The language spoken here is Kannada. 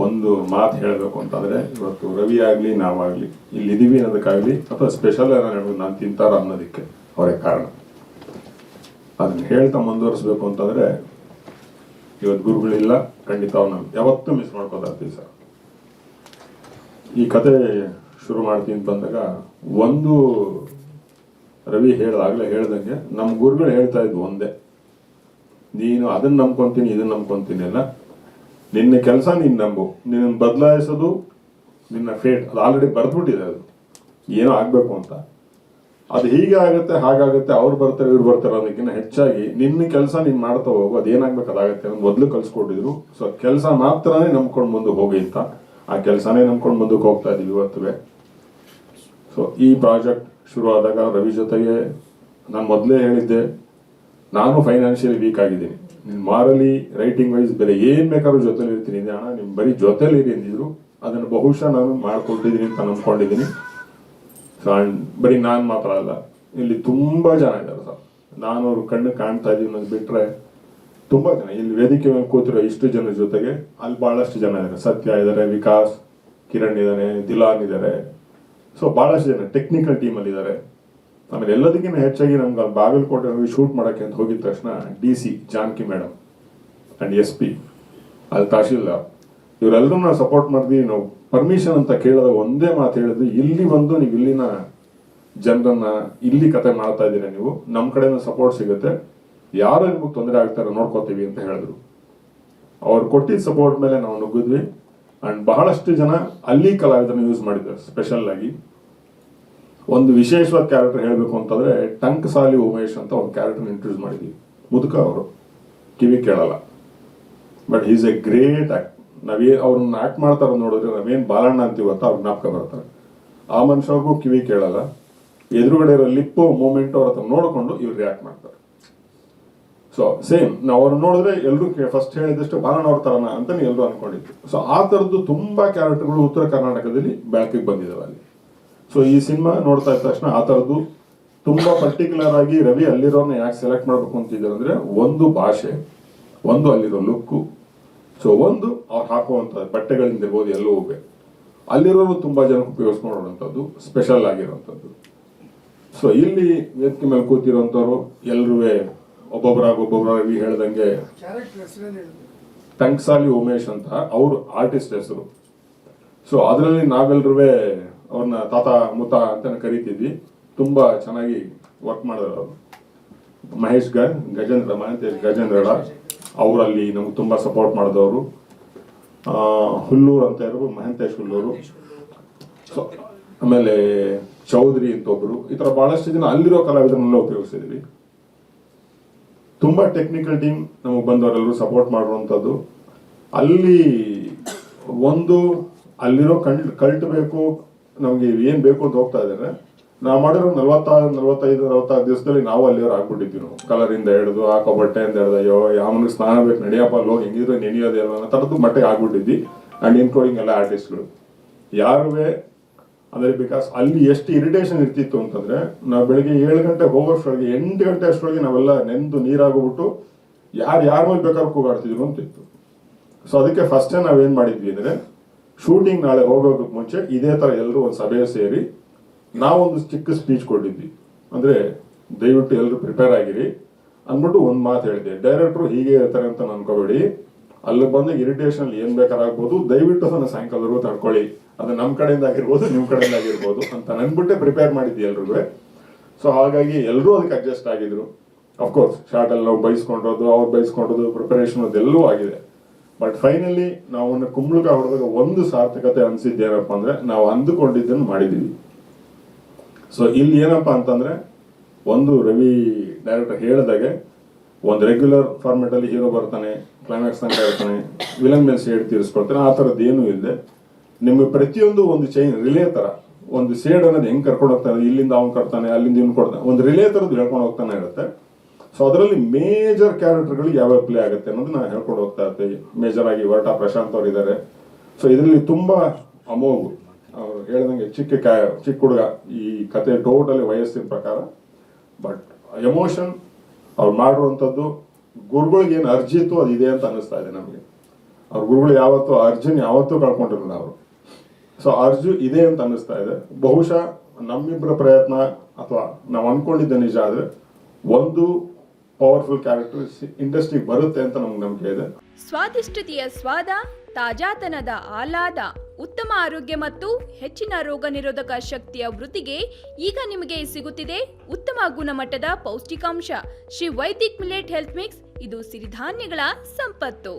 ಒಂದು ಮಾತು ಹೇಳಬೇಕು ಅಂತಂದರೆ, ಇವತ್ತು ರವಿ ಆಗಲಿ ನಾವಾಗಲಿ ಇಲ್ಲಿದ್ದೀವಿ ಅನ್ನೋದಕ್ಕಾಗಲಿ ಅಥವಾ ಸ್ಪೆಷಲ್ ಏನಾದ್ರು ನಾನು ತಿಂತಾರ ಅನ್ನೋದಕ್ಕೆ ಅವರೇ ಕಾರಣ. ಅದನ್ನು ಹೇಳ್ತಾ ಮುಂದುವರಿಸ್ಬೇಕು ಅಂತಂದರೆ, ಇವತ್ತು ಗುರುಗಳಿಲ್ಲ, ಖಂಡಿತ ನಾವು ಯಾವತ್ತೂ ಮಿಸ್ ಮಾಡ್ಕೋತಾ ಇರ್ತೀವಿ ಸರ್. ಈ ಕತೆ ಶುರು ಮಾಡ್ತೀನಿ ಬಂದಾಗ ಒಂದು ರವಿ ಹೇಳ್ದಂಗೆ ನಮ್ಮ ಗುರುಗಳು ಹೇಳ್ತಾ ಇದ್ವು ಒಂದೇ, ನೀನು ಅದನ್ನು ನಂಬ್ಕೊತೀನಿ ಇದನ್ನು ನಂಬ್ಕೊತೀನಿ ಅಲ್ಲ, ನಿನ್ನ ಕೆಲಸ ನೀನು ನಂಬು, ನಿನ್ನ ಬದಲಾಯಿಸೋದು ನಿನ್ನ ಫೇಟ್, ಅದು ಆಲ್ರೆಡಿ ಬರೆದ್ಬಿಟ್ಟಿದೆ, ಅದು ಏನೋ ಆಗಬೇಕು ಅಂತ. ಅದು ಹೀಗೆ ಆಗುತ್ತೆ ಹಾಗಾಗುತ್ತೆ, ಅವ್ರು ಬರ್ತಾರೆ ಇವ್ರು ಬರ್ತಾರೆ ಅನ್ನೋದಕ್ಕಿಂತ ಹೆಚ್ಚಾಗಿ ನಿನ್ನ ಕೆಲಸ ನೀನು ಮಾಡ್ತಾ ಹೋಗು, ಅದೇನಾಗಬೇಕು ಅದಾಗುತ್ತೆ ಅನ್ನೋದು ಮೊದಲು ಕಲಿಸ್ಕೊಟ್ಟಿದ್ರು. ಸೊ ಕೆಲಸ ಮಾತ್ರನೇ ನಂಬ್ಕೊಂಡು ಮುಂದಕ್ಕೆ ಹೋಗಿ ಅಂತ, ಆ ಕೆಲಸನೇ ನಂಬ್ಕೊಂಡು ಮುಂದಕ್ಕೆ ಹೋಗ್ತಾ ಇದ್ದೀವಿ ಇವತ್ತುವೆ. ಸೊ ಈ ಪ್ರಾಜೆಕ್ಟ್ ಶುರುವಾದಾಗ ರವಿ ಜೊತೆಗೆ ನಾನು ಮೊದಲೇ ಹೇಳಿದ್ದೆ, ನಾನು ಫೈನಾನ್ಷಿಯಲಿ ವೀಕ್ ಆಗಿದ್ದೀನಿ, ಮಾರಲಿ ರೈಟಿಂಗ್ ವೈಸ್ ಬೇರೆ ಏನು ಬೇಕಾದ್ರೂ ಜೊತೆಲಿ ಇರ್ತೀನಿ, ಅಣ್ಣ ನಿಮ್ಮ ಬರೀ ಜೊತೆಲಿ ಇರಿ ಅಂದಿದ್ರು. ಅದನ್ನು ಬಹುಶಃ ನಾನು ಮಾಡ್ಕೊಟ್ಟಿದ್ದೀನಿ ಅಂತ ನಂಬ್ಕೊಂಡಿದ್ದೀನಿ. ಸೊ ಬರೀ ನಾನು ಮಾತ್ರ ಅಲ್ಲ, ಇಲ್ಲಿ ತುಂಬ ಜನ ಇದ್ದಾರೆ ಸರ್. ನಾನು ಅವ್ರ ಕಣ್ಣು ಕಾಣ್ತಾ ಇದ್ದೀವಿ ಅನ್ನೋದು ಬಿಟ್ಟರೆ ತುಂಬ ಜನ ಇಲ್ಲಿ ವೇದಿಕೆ ಮೇಲೆ ಕೂತಿರೋ ಇಷ್ಟು ಜನ ಜೊತೆಗೆ ಅಲ್ಲಿ ಭಾಳಷ್ಟು ಜನ ಇದ್ದಾರೆ. ಸತ್ಯ ಇದ್ದಾರೆ, ವಿಕಾಸ್, ಕಿರಣ್ ಇದ್ದಾರೆ, ದಿಲಾನ್ ಇದ್ದಾರೆ. ಸೊ ಭಾಳಷ್ಟು ಜನ ಟೆಕ್ನಿಕಲ್ ಟೀಮಲ್ಲಿ ಇದ್ದಾರೆ. ಆಮೇಲೆ ಎಲ್ಲದಕ್ಕಿಂತ ಹೆಚ್ಚಾಗಿ ನಮ್ಗೆ ಅಲ್ಲಿ ಬಾಗಲಕೋಟೆ ಶೂಟ್ ಮಾಡೋಕ್ಕೆ ಅಂತ ಹೋಗಿದ ತಕ್ಷಣ DC Janaki madam and SP ಅಲ್ಲಿ ತಹಶೀಲ್ದಾರ್ ಇವರೆಲ್ಲರೂ ನಾವು ಸಪೋರ್ಟ್ ಮಾಡಿದ್ವಿ. ನಾವು ಪರ್ಮಿಷನ್ ಅಂತ ಕೇಳಿದಾಗ ಒಂದೇ ಮಾತು ಹೇಳಿದ್ವಿ, ಇಲ್ಲಿ ಬಂದು ನೀವು ಇಲ್ಲಿನ ಜನರನ್ನ ಇಲ್ಲಿ ಕತೆ ಮಾಡ್ತಾ ಇದ್ದೀರಾ, ನೀವು ನಮ್ಮ ಕಡೆಯಿಂದ ಸಪೋರ್ಟ್ ಸಿಗುತ್ತೆ, ಯಾರು ನಿಮಗೆ ತೊಂದರೆ ಆಗ್ತಾರೆ ನೋಡ್ಕೋತೀವಿ ಅಂತ ಹೇಳಿದ್ರು. ಅವ್ರು ಕೊಟ್ಟಿದ್ದ ಸಪೋರ್ಟ್ ಮೇಲೆ ನಾವು ನುಗ್ಗಿದ್ವಿ. ಆ್ಯಂಡ್ ಬಹಳಷ್ಟು ಜನ ಅಲ್ಲಿ ಕಲಾವಿದರನ್ನು ಯೂಸ್ ಮಾಡಿದ್ದಾರೆ. ಸ್ಪೆಷಲ್ ಆಗಿ ಒಂದು ವಿಶೇಷವಾದ ಕ್ಯಾರೆಕ್ಟರ್ ಹೇಳಬೇಕು ಅಂತಂದರೆ, ಟಂಕಸಾಲಿ ಉಮೇಶ್ ಅಂತ ಒಂದು ಕ್ಯಾರೆಕ್ಟರ್ ಇಂಟ್ರೊಡ್ಯೂಸ್ ಮಾಡಿದ್ವಿ. ಮುದುಕ ಅವರು, ಕಿವಿ ಕೇಳಲ್ಲ, but is A great act. ಅವ್ರನ್ನ ಆಕ್ಟ್ ಮಾಡ್ತಾರ ನೋಡಿದ್ರೆ ನಾವೇನು ಬಾಲಣ್ಣ ಅಂತೀವಿ ಅಂತ ಅವ್ರ ಜ್ಞಾಪಕ ಬರ್ತಾರೆ. ಆ ಮನುಷ್ಯವ್ರಿಗೂ ಕಿವಿ ಕೇಳಲ್ಲ, ಎದುರುಗಡೆ ಇರೋ ಲಿಪ್ಪು ಮೂಮೆಂಟ್ ಅವ್ರ ಹತ್ರ ನೋಡಿಕೊಂಡು ಇವ್ರು ರಿಯಾಕ್ಟ್ ಮಾಡ್ತಾರೆ. ಸೊ ಸೇಮ್ ನಾವು ಅವ್ರನ್ನ ನೋಡಿದ್ರೆ ಎಲ್ಲರೂ ಫಸ್ಟ್ ಹೇಳಿದಷ್ಟು ಬಾಲಣ್ಣ ಅವ್ರ ತರನ ಅಂತ ಎಲ್ಲರೂ ಅನ್ಕೊಂಡಿದ್ವಿ. ಸೊ ಆ ಥರದ್ದು ತುಂಬ ಕ್ಯಾರೆಕ್ಟರ್ಗಳು ಉತ್ತರ ಕರ್ನಾಟಕದಲ್ಲಿ ಬೆಳಕಿಗೆ ಬಂದಿದ್ದಾವೆ ಅಲ್ಲಿ. ಸೊ ಈ ಸಿನಿಮಾ ನೋಡ್ತಾ ಇದ್ದ ತಕ್ಷಣ ಆ ಥರದ್ದು ತುಂಬ ಪರ್ಟಿಕ್ಯುಲರ್ ಆಗಿ ರವಿ ಅಲ್ಲಿರೋನ್ನ ಯಾಕೆ ಸೆಲೆಕ್ಟ್ ಮಾಡಬೇಕು ಅಂತಿದ್ದಾರೆ ಅಂದರೆ, ಒಂದು ಭಾಷೆ, ಒಂದು ಅಲ್ಲಿರೋ ಲುಕ್ಕು, ಸೊ ಒಂದು ಅವ್ರು ಹಾಕುವಂಥ ಬಟ್ಟೆಗಳಿಂದಿರ್ಬೋದು, ಎಲ್ಲೂ ಹೋಗ್ಬೇಕು ಅಲ್ಲಿರೋರು ತುಂಬ ಜನಕ್ಕೆ ಉಪಯೋಗಿಸ್ಕೊಂಡಂಥದ್ದು ಸ್ಪೆಷಲ್ ಆಗಿರೋವಂಥದ್ದು. ಸೊ ಇಲ್ಲಿ ವೇದಿಕೆ ಮೇಲೆ ಕೂತಿರೋಂಥವ್ರು ಎಲ್ಲರೂ ಒಬ್ಬೊಬ್ಬರಾಗಿ ಹೇಳ್ದಂಗೆ ಟಂಕಸಾಲಿ ಉಮೇಶ್ ಅಂತ ಅವ್ರ ಆರ್ಟಿಸ್ಟ್ ಹೆಸರು. ಸೊ ಅದರಲ್ಲಿ ನಾವೆಲ್ಲರೂ ಅವ್ರನ್ನ ತಾತ ಮುತ್ತ ಅಂತ ಕರಿತಿದ್ವಿ. ತುಂಬ ಚೆನ್ನಾಗಿ ವರ್ಕ್ ಮಾಡಿದ್ರು ಅವರು. ಮಹೇಶ್ ಗಜೇಂದ್ರ ಅವರಲ್ಲಿ ನಮ್ಗೆ ತುಂಬ ಸಪೋರ್ಟ್ ಮಾಡಿದವರು. ಹುಲ್ಲೂರು ಅಂತ ಇರೋರು ಮಹಂತೇಶ್ ಹುಲ್ಲೂರು. ಸೊ ಆಮೇಲೆ ಚೌಧರಿ ಅಂತ ಒಬ್ಬರು. ಈ ಥರ ಭಾಳಷ್ಟು ಜನ ಅಲ್ಲಿರೋ ಕಲಾವಿದರನ್ನೆಲ್ಲ ಉಪಯೋಗಿಸಿದ್ವಿ. ತುಂಬ ಟೆಕ್ನಿಕಲ್ ಟೀಮ್ ನಮಗೆ ಬಂದವರೆಲ್ಲರೂ ಸಪೋರ್ಟ್ ಮಾಡುವಂಥದ್ದು. ಅಲ್ಲಿ ಒಂದು ಅಲ್ಲಿರೋ ಕಲ್ಟ್ ಬೇಕು, ನಮಗೆ ಏನು ಬೇಕು ಅಂತ ಹೋಗ್ತಾ ಇದ್ದಾರೆ. ನಾವು ಮಾಡಿರೋ 45 ದಿವಸದಲ್ಲಿ ನಾವು ಅಲ್ಲಿಯವ್ರು ಆಗ್ಬಿಟ್ಟಿದ್ವಿ. ನಾವು ಕಲರಿಂದ ಹಿಡಿದು ಹಾಕೋ ಬಟ್ಟೆಯಿಂದ ಹಿಡಿದು, ಅಯ್ಯೋ ಯಾವನಿಗೆ ಸ್ನಾನ ಬೇಕು ನಡಿಯಪ್ಪ ಅಲ್ಲಿ ಹೋಗಿ ಹೆಂಗಿದ್ರೆ ನೆನೆಯೋದೇ ಅಲ್ಲ ಅನ್ನೋ ಥರದ್ದು ಮಟ್ಟಿಗೆ ಆಗ್ಬಿಟ್ಟಿದ್ವಿ. ಆ್ಯಂಡ್ ಇನ್ಕ್ಲೂಡಿಂಗ್ ಎಲ್ಲ ಆರ್ಟಿಸ್ಟ್ಗಳು ಯಾರುವೇ ಅಂದರೆ, ಬಿಕಾಸ್ ಅಲ್ಲಿ ಎಷ್ಟು ಇರಿಟೇಷನ್ ಇರ್ತಿತ್ತು ಅಂತಂದರೆ, ನಾವು ಬೆಳಗ್ಗೆ 7 ಗಂಟೆ ಹೋಗೋಷ್ಟೊಳಗೆ 8 ಗಂಟೆ ಅಷ್ಟರೊಳಗೆ ನಾವೆಲ್ಲ ನೆಂದು ನೀರಾಗೋಗ್ಬಿಟ್ಟು ಯಾರ ಮೇಲೆ ಬೇಕಾದ್ರೂ ಕೂಗಾಡ್ತಿದ್ರು ಅಂತಿತ್ತು. ಸೊ ಅದಕ್ಕೆ ಫಸ್ಟೇ ನಾವೇನು ಮಾಡಿದ್ವಿ ಅಂದರೆ, ಶೂಟಿಂಗ್ ನಾಳೆ ಹೋಗೋದಕ್ಕೆ ಮುಂಚೆ ಇದೇ ಥರ ಎಲ್ಲರೂ ಒಂದು ಸಭೆ ಸೇರಿ ನಾವೊಂದು ಚಿಕ್ಕ ಸ್ಪೀಚ್ ಕೊಟ್ಟಿದ್ವಿ. ಅಂದರೆ ದಯವಿಟ್ಟು ಎಲ್ಲರೂ ಪ್ರಿಪೇರ್ ಆಗಿರಿ ಅಂದ್ಬಿಟ್ಟು ಒಂದು ಮಾತು ಹೇಳಿದೆ, ಡೈರೆಕ್ಟ್ರು ಹೀಗೆ ಇರ್ತಾರೆ ಅಂತ ಅನ್ಕೋಬೇಡಿ, ಅಲ್ಲಿ ಬಂದು ಇರಿಟೇಷನ್ ಏನು ಬೇಕಾರಾಗ್ಬೋದು, ದಯವಿಟ್ಟು ಅದನ್ನು ಸಾಯಂಕಾಲವರೆಗೂ ತಡ್ಕೊಳ್ಳಿ, ಅದು ನಮ್ಮ ಕಡೆಯಿಂದ ಆಗಿರ್ಬೋದು ನಿಮ್ಮ ಕಡೆಯಿಂದ ಆಗಿರ್ಬೋದು ಅಂತ ನನ್ಬಿಟ್ಟೆ ಪ್ರಿಪೇರ್ ಮಾಡಿದ್ವಿ ಎಲ್ರಿಗೂ. ಸೊ ಹಾಗಾಗಿ ಎಲ್ಲರೂ ಅದಕ್ಕೆ ಅಡ್ಜಸ್ಟ್ ಆಗಿದ್ರು. ಅಫ್ಕೋರ್ಸ್ ಶಾರ್ಟಲ್ಲಿ ನಾವು ಬೈಸ್ಕೊಂಡಿರೋದು, ಅವ್ರು ಬೈಸ್ಕೊಂಡಿರೋದು, ಪ್ರಿಪರೇಷನ್ ಅದೆಲ್ಲವೂ ಆಗಿದೆ. ಬಟ್ ಫೈನಲಿ ನಾವು ಕುಂಬಳಕ ಹೊಡೆದಾಗ ಒಂದು ಸಾರ್ಥಕತೆ ಅನಿಸಿದ್ದೇನಪ್ಪ ಅಂದರೆ, ನಾವು ಅಂದುಕೊಂಡಿದ್ದನ್ನು ಮಾಡಿದ್ದೀವಿ. ಸೊ ಇಲ್ಲಿ ಏನಪ್ಪ ಅಂತಂದರೆ, ಒಂದು ರವಿ ಡೈರೆಕ್ಟರ್ ಹೇಳಿದಾಗೆ ಒಂದು ರೆಗ್ಯುಲರ್ ಫಾರ್ಮೆಟಲ್ಲಿ ಹೀರೋ ಬರ್ತಾನೆ, ಕ್ಲೈಮ್ಯಾಕ್ಸ್ ತನಕ ಇರ್ತಾನೆ, ವಿಲನ್ ಮೇಲೆ ಶೇಡ್ ತೀರಿಸ್ಕೊಳ್ತಾನೆ, ಆ ಥರದ್ದು ಏನೂ ಇಲ್ಲದೆ ನಿಮಗೆ ಪ್ರತಿಯೊಂದು ಒಂದು ಚೈನ್ ರಿಲೇ ಥರ ಒಂದು ಶೇಡ್ ಅನ್ನೋದು ಹೆಂಗೆ ಕರ್ಕೊಂಡು ಹೋಗ್ತಾನೆ, ಇಲ್ಲಿಂದ ಅವ್ನು ಕಟ್ತಾನೆ, ಅಲ್ಲಿಂದ ಇವ್ನು ಕೊಡ್ತಾನೆ, ಒಂದು ರಿಲೇ ಥರದ್ದು ಹೇಳ್ಕೊಂಡು ಹೋಗ್ತಾನೆ ಇರುತ್ತೆ. ಸೊ ಅದರಲ್ಲಿ ಮೇಜರ್ ಕ್ಯಾರೆಕ್ಟರ್ಗಳು ಯಾವ್ಯಾವ ಪ್ಲೇ ಆಗುತ್ತೆ ಅನ್ನೋದು ನಾನು ಹೇಳ್ಕೊಂಡು ಹೋಗ್ತಾ ಇರ್ತೀವಿ. ಮೇಜರ್ ಆಗಿ ವರ್ಟಾ ಪ್ರಶಾಂತ್ ಅವ್ರು ಇದ್ದಾರೆ. ಸೊ ಇದರಲ್ಲಿ ತುಂಬ ಅಮೋಘು ಅವ್ರು ಹೇಳ್ದಂಗೆ ಚಿಕ್ಕ ಹುಡುಗ, ಈ ಕತೆ ಟೋಟಲಿ ವಯಸ್ಸಿನ ಪ್ರಕಾರ, ಬಟ್ ಎಮೋಷನ್ ಅವ್ರು ಮಾಡಿರುವಂಥದ್ದು ಗುರುಗಳಿಗೆ ಏನು ಅರ್ಜಿತ್ತು ಅದು ಇದೆ ಅಂತ ಅನ್ನಿಸ್ತಾ ಇದೆ ನಮಗೆ. ಅವ್ರ ಗುರುಗಳು ಯಾವತ್ತೂ ಅರ್ಜುನ್ ಯಾವತ್ತೂ ಕಳ್ಕೊಂಡಿರಲಿಲ್ಲ ಅವರು. ಸೊ ಅರ್ಜು ಇದೆ ಅಂತ ಅನ್ನಿಸ್ತಾ ಇದೆ. ಬಹುಶಃ ನಮ್ಮಿಬ್ಬರ ಪ್ರಯತ್ನ ಅಥವಾ ನಾವು ಅನ್ಕೊಂಡಿದ್ದ ನಿಜ ಆದ್ರೆ ಒಂದು ಪವರ್ಫುಲ್ ಕ್ಯಾರೆಕ್ಟರ್ ಇಂಡಸ್ಟ್ರಿಗೆ ಬರುತ್ತೆ ಅಂತ ನಮ್ಗೆ ನಂಬಿಕೆ ಇದೆ. ಸ್ವಾದಿಷ್ಟತೆಯ ಸ್ವಾದ, ತಾಜಾತನದ ಆಹ್ಲಾದ, ಉತ್ತಮ ಆರೋಗ್ಯ ಮತ್ತು ಹೆಚ್ಚಿನ ರೋಗ ನಿರೋಧಕ ಶಕ್ತಿಯ ವೃದ್ಧಿಗೆ ಈಗ ನಿಮಗೆ ಸಿಗುತ್ತಿದೆ ಉತ್ತಮ ಗುಣಮಟ್ಟದ ಪೌಷ್ಟಿಕಾಂಶ. Shri Vaidik millet health mix, ಇದು ಸಿರಿಧಾನ್ಯಗಳ ಸಂಪತ್ತು.